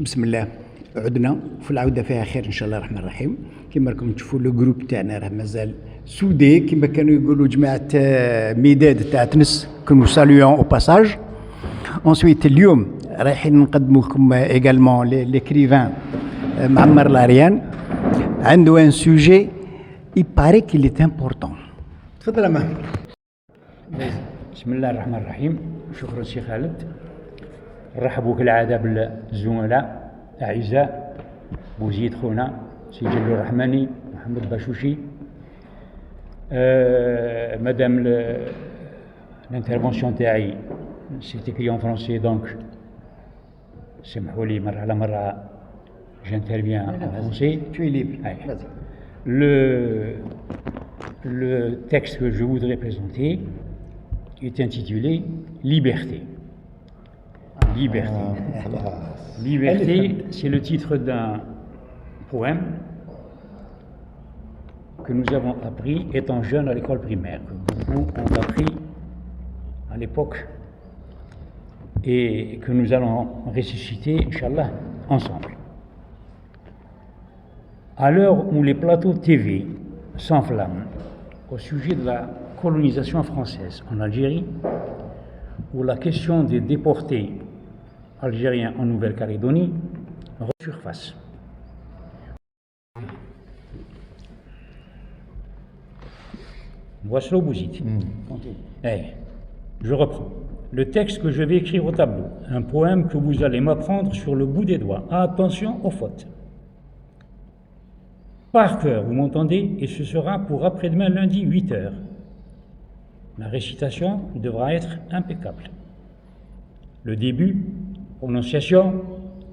بسم الله عدنا في العوده فيها خير ان شاء الله الرحمن الرحيم. كما راكم تشوفوا لو جروب تاعنا راه مازال سودي كما كانوا يقولوا جماعه ميداد تاع تنس كنو ساليون او باساج. انسويت اليوم رايحين نقدموا لكم ايغالمون ليكريفان معمر لاريان عنده ان سوجي اي باري كي لي امبورطون. تفضل يا معمر. بسم الله الرحمن الرحيم. شكرا سي خالد. نرحبوا كالعاده بالزملاء اعزاء بوزيد خونا سي جلو الرحماني محمد باشوشي. مادام l'intervention تاعي c'est écrit en français donc سمحوا لي مرة على مرة j'interviens en français. Tu es libre. Le texte que je voudrais présenter est intitulé Liberté. Liberté. Liberté, c'est le titre d'un poème que nous avons appris étant jeunes à l'école primaire, que beaucoup ont appris à l'époque et que nous allons ressusciter, Inch'Allah, ensemble. À l'heure où les plateaux TV s'enflamment au sujet de la colonisation française en Algérie, où la question des déportés algériens en Nouvelle-Calédonie resurface. Voici le bouzid. Je reprends. Le texte que je vais écrire au tableau, un poème que vous allez m'apprendre sur le bout des doigts. Attention aux fautes. Par cœur, vous m'entendez, et ce sera pour après-demain lundi 8h. La récitation devra être impeccable. Le début, prononciation,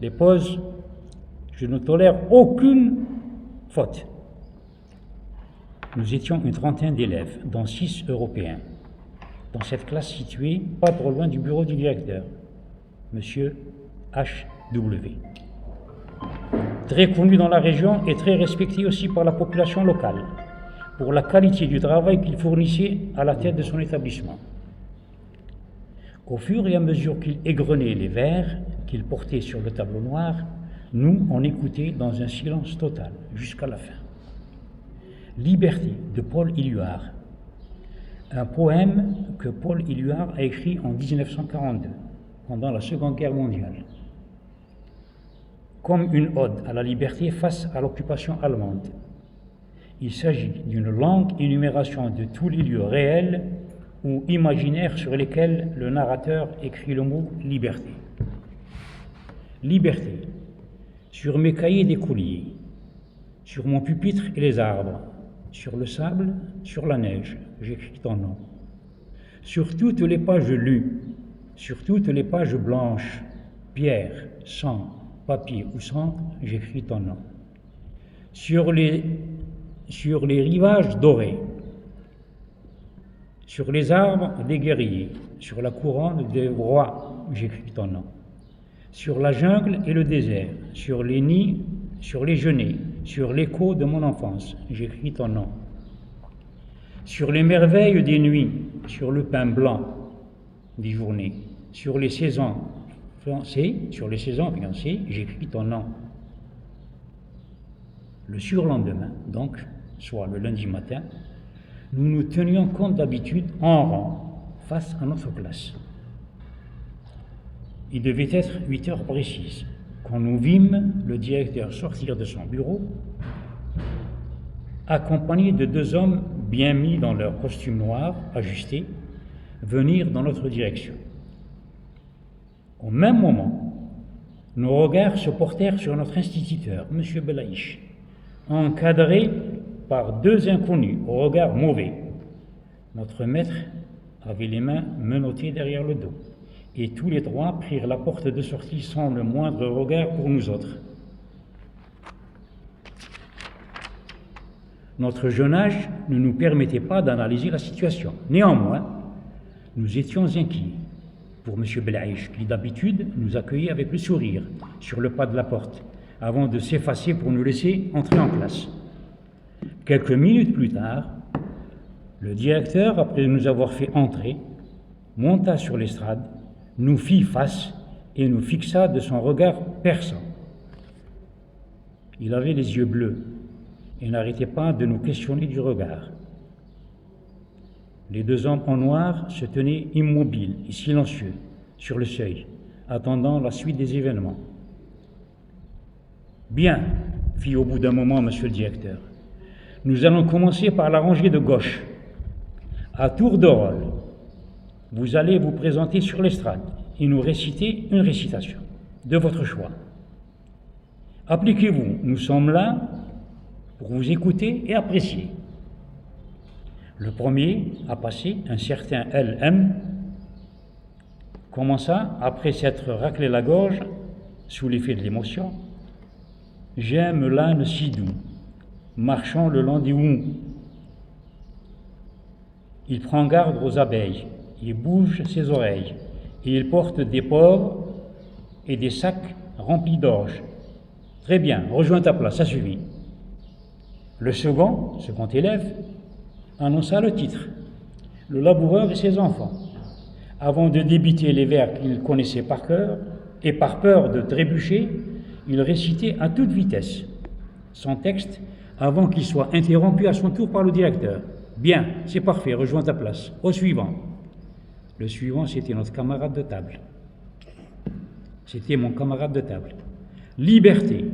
les pauses, je ne tolère aucune faute. Nous étions une trentaine d'élèves, dont 6 Européens, dans cette classe située pas trop loin du bureau du directeur, Monsieur H.W. Très connu dans la région et très respecté aussi par la population locale, pour la qualité du travail qu'il fournissait à la tête de son établissement. Au fur et à mesure qu'il égrenait les vers qu'il portait sur le tableau noir, nous, on écoutait dans un silence total jusqu'à la fin. Liberté de Paul Éluard, un poème que Paul Éluard a écrit en 1942, pendant la Seconde Guerre mondiale, comme une ode à la liberté face à l'occupation allemande. Il s'agit d'une longue énumération de tous les lieux réels ou imaginaires sur lesquels le narrateur écrit le mot liberté. Liberté, sur mes cahiers d'écoliers, sur mon pupitre et les arbres, sur le sable, sur la neige, j'écris ton nom. Sur toutes les pages lues, sur toutes les pages blanches, pierre, sang, papier ou sang, j'écris ton nom. Sur les rivages dorés, sur les arbres des guerriers, sur la couronne des rois, j'écris ton nom. Sur la jungle et le désert, sur les nids, sur les genêts, sur l'écho de mon enfance, j'écris ton nom. Sur les merveilles des nuits, sur le pain blanc des journées, sur les saisons fiancées, j'écris ton nom. Le surlendemain, donc, soit le lundi matin, nous nous tenions compte d'habitude en rang face à notre classe. Il devait être 8h précises quand nous vîmes le directeur sortir de son bureau, accompagné de 2 hommes bien mis dans leur costume noir ajusté, venir dans notre direction. Au même moment, nos regards se portèrent sur notre instituteur, M. Belaïch, encadré par 2 inconnus au regard mauvais. Notre maître avait les mains menottées derrière le dos, et tous les 3 prirent la porte de sortie sans le moindre regard pour nous autres. Notre jeune âge ne nous permettait pas d'analyser la situation. Néanmoins, nous étions inquiets pour M. Belaïch, qui d'habitude nous accueillait avec le sourire sur le pas de la porte, avant de s'effacer pour nous laisser entrer en classe. Quelques minutes plus tard, le directeur, après nous avoir fait entrer, monta sur l'estrade, nous fit face et nous fixa de son regard perçant. Il avait les yeux bleus et n'arrêtait pas de nous questionner du regard. Les deux hommes en noir se tenaient immobiles et silencieux sur le seuil, attendant la suite des événements. « Bien, fit au bout d'un moment monsieur le directeur. Nous allons commencer par la rangée de gauche. À tour de rôle, vous allez vous présenter sur l'estrade et nous réciter une récitation de votre choix. Appliquez-vous, nous sommes là pour vous écouter et apprécier. » Le premier à passer, un certain L.M., commença, après s'être raclé la gorge, sous l'effet de l'émotion. « J'aime l'âne si doux, marchant le long des houx. Il prend garde aux abeilles, il bouge ses oreilles, et il porte des pauvres et des sacs remplis d'orge. Très bien, rejoins ta place, ça suffit. » Le second élève, annonça le titre, le laboureur et ses enfants, avant de débiter les vers qu'il connaissait par cœur, et par peur de trébucher, il récitait à toute vitesse son texte avant qu'il soit interrompu à son tour par le directeur. « Bien, c'est parfait, rejoins ta place. Au suivant. » Le suivant, c'était notre camarade de table. C'était mon camarade de table. « Liberté !»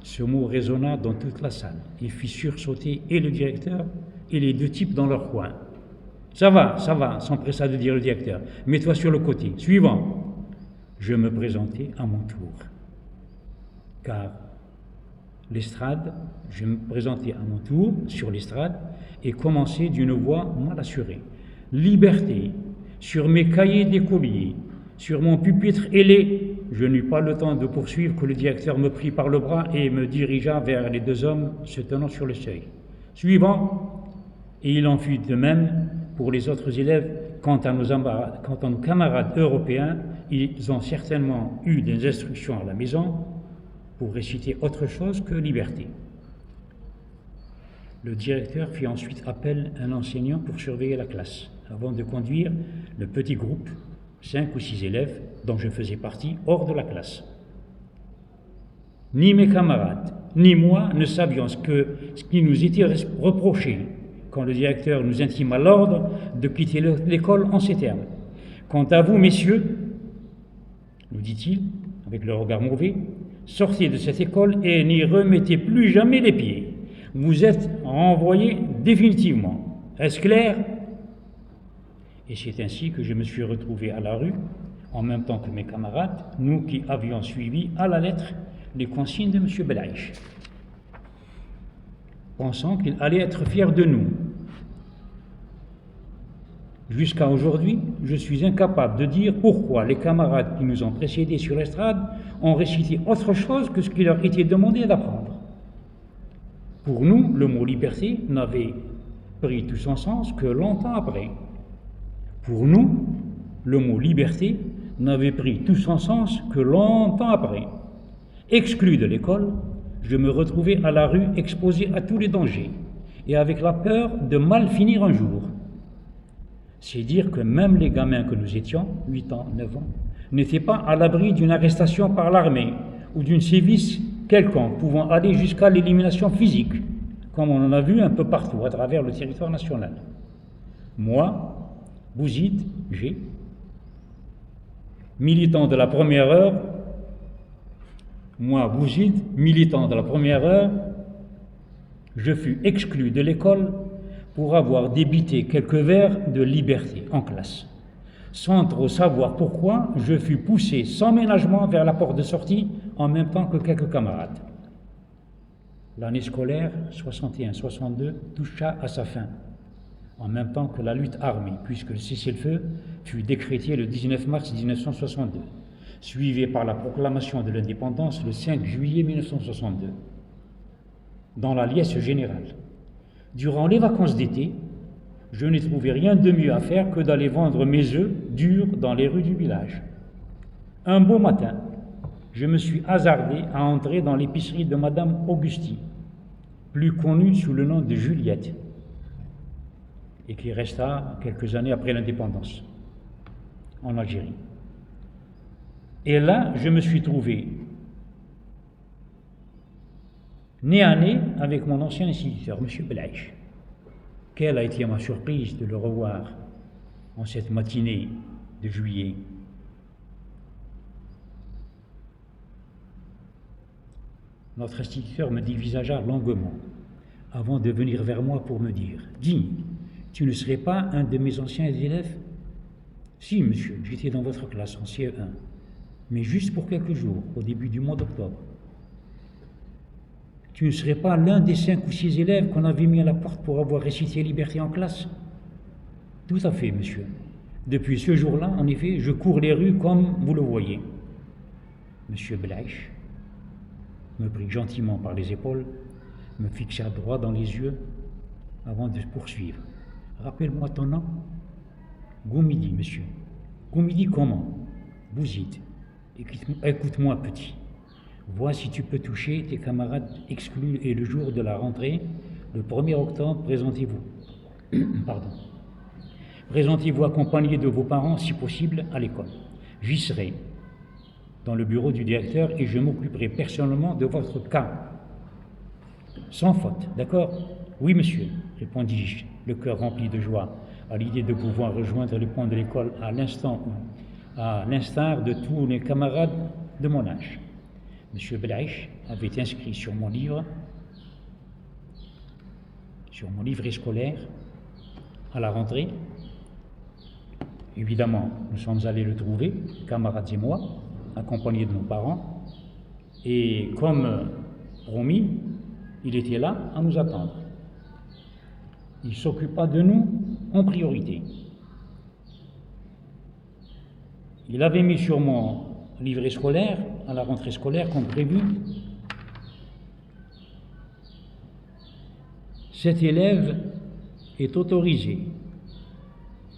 Ce mot résonna dans toute la salle et fit sursauter et le directeur et les deux types dans leur coin. « Ça va, s'empressa de dire le directeur. « Mets-toi sur le côté. Suivant. » Je me présentai à mon tour. Car l'estrade, je me présentais à mon tour sur l'estrade et commençai d'une voix mal assurée. « Liberté ! Sur mes cahiers d'écolier, sur mon pupitre ailé. » Je n'eus pas le temps de poursuivre que le directeur me prit par le bras et me dirigea vers les deux hommes se tenant sur le seuil. « Suivant !» Et il en fut de même pour les autres élèves. Quant à nos camarades européens, ils ont certainement eu des instructions à la maison pour réciter autre chose que liberté. Le directeur fit ensuite appel à un enseignant pour surveiller la classe, avant de conduire le petit groupe, 5 ou 6 élèves, dont je faisais partie, hors de la classe. Ni mes camarades, ni moi ne savions ce qui nous était reproché quand le directeur nous intima l'ordre de quitter l'école en ces termes. « Quant à vous, messieurs, nous dit-il, avec le regard mauvais, sortez de cette école et n'y remettez plus jamais les pieds. Vous êtes renvoyés définitivement. Est-ce clair ?» Et c'est ainsi que je me suis retrouvé à la rue, en même temps que mes camarades, nous qui avions suivi à la lettre les consignes de M. Belaïch, pensant qu'il allait être fier de nous. Jusqu'à aujourd'hui, je suis incapable de dire pourquoi les camarades qui nous ont précédés sur l'estrade ont récité autre chose que ce qui leur était demandé d'apprendre. Pour nous, le mot « liberté » n'avait pris tout son sens que longtemps après. Pour nous, le mot « liberté » n'avait pris tout son sens que longtemps après. Exclu de l'école, je me retrouvais à la rue exposé à tous les dangers et avec la peur de mal finir un jour. C'est dire que même les gamins que nous étions, 8 ans, 9 ans, n'étaient pas à l'abri d'une arrestation par l'armée ou d'une sévice quelconque pouvant aller jusqu'à l'élimination physique, comme on en a vu un peu partout à travers le territoire national. Moi, Bouzid, militant de la première heure, je fus exclu de l'école pour avoir débité quelques vers de liberté en classe. Sans trop savoir pourquoi, je fus poussé sans ménagement vers la porte de sortie en même temps que quelques camarades. L'année scolaire 61-62 toucha à sa fin, en même temps que la lutte armée, puisque le cessez-le-feu fut décrété le 19 mars 1962, suivi par la proclamation de l'indépendance le 5 juillet 1962, dans la liesse générale. Durant les vacances d'été, je n'ai trouvé rien de mieux à faire que d'aller vendre mes œufs durs dans les rues du village. Un beau matin, je me suis hasardé à entrer dans l'épicerie de Madame Augusti, plus connue sous le nom de Juliette, et qui resta quelques années après l'indépendance en Algérie. Et là, je me suis trouvé nez à nez avec mon ancien instituteur, M. Belaïch. Quelle a été ma surprise de le revoir en cette matinée de juillet. Notre instituteur me dévisagea longuement avant de venir vers moi pour me dire « Dis, tu ne serais pas un de mes anciens élèves ?»« Si, monsieur, j'étais dans votre classe en CE1, mais juste pour quelques jours, au début du mois d'octobre. »« Tu ne serais pas l'un des 5 ou 6 élèves qu'on avait mis à la porte pour avoir récité Liberté en classe ?»« Tout à fait, monsieur. Depuis ce jour-là, en effet, je cours les rues comme vous le voyez. » Monsieur Belaïch me prit gentiment par les épaules, me fixa droit dans les yeux avant de poursuivre. « Rappelle-moi ton nom. »« Goumidi, monsieur. »« Goumidi comment ?»« Bouzid. Écoute-moi, petit. Vois si tu peux toucher tes camarades exclus et le jour de la rentrée, le 1er octobre, présentez-vous. Pardon. Présentez-vous accompagné de vos parents, si possible, à l'école. J'y serai dans le bureau du directeur et je m'occuperai personnellement de votre cas. Sans faute, d'accord ? Oui, monsieur, répondis-je, le cœur rempli de joie, à l'idée de pouvoir rejoindre les bancs de l'école à l'instant où, à l'instar de tous les camarades de mon âge. Monsieur Belaïch avait inscrit sur mon livret scolaire, à la rentrée. Évidemment, nous sommes allés le trouver, camarades et moi, accompagnés de nos parents, et comme promis, il était là à nous attendre. Il s'occupa de nous en priorité. Il avait mis sur mon livret scolaire, à la rentrée scolaire, comme prévu, cet élève est autorisé,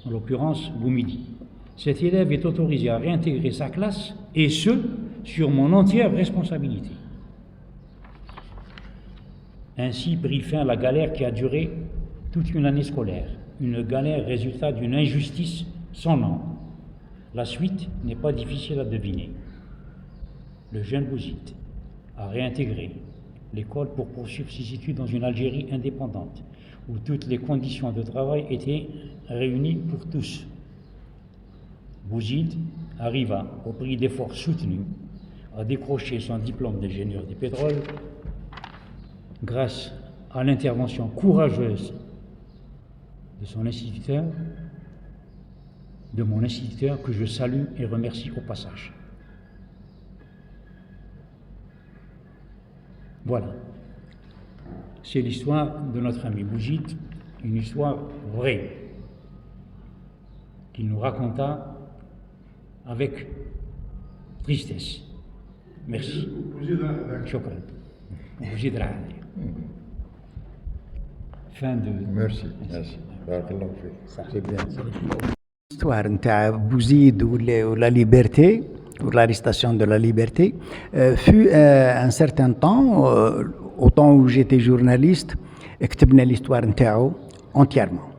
en l'occurrence Goumidi. Cet élève est autorisé à réintégrer sa classe, et ce, sur mon entière responsabilité. Ainsi prit fin la galère qui a duré toute une année scolaire, une galère résultat d'une injustice sans nom. La suite n'est pas difficile à deviner. Le jeune Bouzid a réintégré l'école pour poursuivre ses études dans une Algérie indépendante, où toutes les conditions de travail étaient réunies pour tous. Bouzid arriva, au prix d'efforts soutenus, à décrocher son diplôme d'ingénieur du pétrole grâce à l'intervention courageuse de son instituteur, de mon instituteur que je salue et remercie au passage. Voilà. C'est l'histoire de notre ami Bouzid, une histoire vraie, qu'il nous raconta avec tristesse. Merci. Shukran. Bouzid Rahali. Fin de... Merci. Barakallahu fik. C'est bien. L'histoire de Bouzid ou la liberté, ou l'arrestation de la liberté, fut un certain temps, au temps où j'étais journaliste, كتبنا l'histoire نتاعو entièrement.